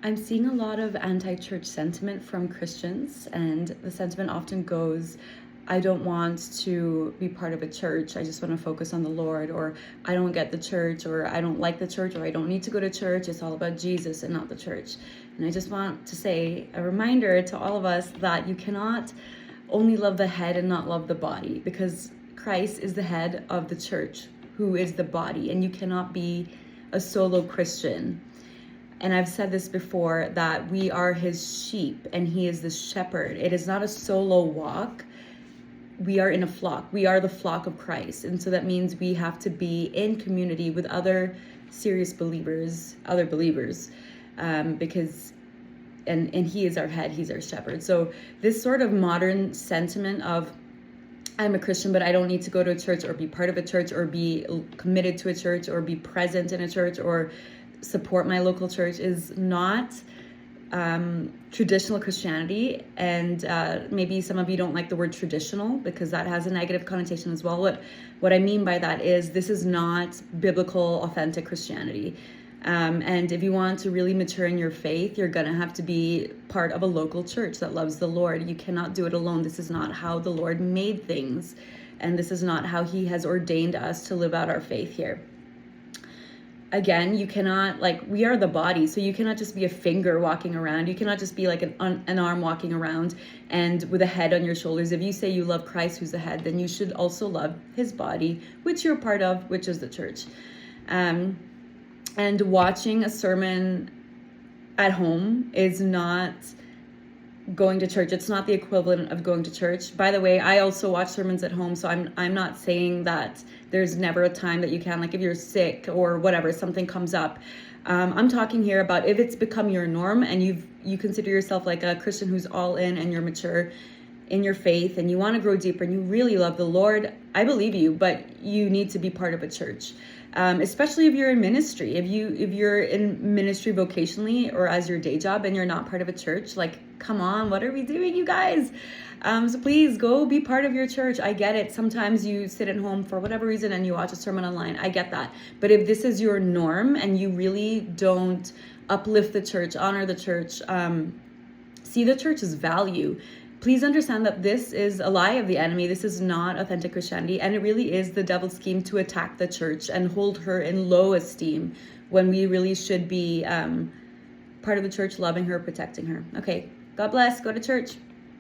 I'm seeing a lot of anti-church sentiment from Christians, and the sentiment often goes, I don't want to be part of a church. I just want to focus on the Lord, or I don't get the church, or I don't like the church, or I don't need to go to church. It's all about Jesus and not the church. And I just want to say a reminder to all of us that you cannot only love the head and not love the body, because Christ is the head of the church, who is the body, and you cannot be a solo Christian. And I've said this before, that we are his sheep and he is the shepherd. It is not a solo walk. We are in a flock. We are the flock of Christ. And so that means we have to be in community with other serious believers, because he is our head, he's our shepherd. So this sort of modern sentiment of, I'm a Christian, but I don't need to go to a church or be part of a church or be committed to a church or be present in a church or support my local church, is not traditional Christianity. And maybe some of you don't like the word traditional because that has a negative connotation as well. What I mean by that is, this is not biblical, authentic Christianity. And if you want to really mature in your faith, you're going to have to be part of a local church that loves the Lord. You cannot do it alone. This is not how the Lord made things. And this is not how he has ordained us to live out our faith here. Again, you cannot, we are the body, so you cannot just be a finger walking around. You cannot just be like an arm walking around and with a head on your shoulders. If you say you love Christ, who's the head, then you should also love his body, which you're part of, which is the church. And watching a sermon at home is not going to church. It's not the equivalent of going to church. By the way, I also watch sermons at home, so I'm not saying that there's never a time that you can, if you're sick or whatever, something comes up. I'm talking here about if it's become your norm and you consider yourself like a Christian who's all in and you're mature in your faith and you want to grow deeper and you really love the Lord. I believe you, but you need to be part of a church. Especially if you're in ministry, if you're in ministry vocationally or as your day job and you're not part of a church, come on, what are we doing, you guys? So please go be part of your church. I get it. Sometimes you sit at home for whatever reason and you watch a sermon online. I get that. But if this is your norm and you really don't uplift the church, honor the church, see the church's value, please understand that this is a lie of the enemy. This is not authentic Christianity. And it really is the devil's scheme to attack the church and hold her in low esteem when we really should be part of the church, loving her, protecting her. Okay, God bless. Go to church.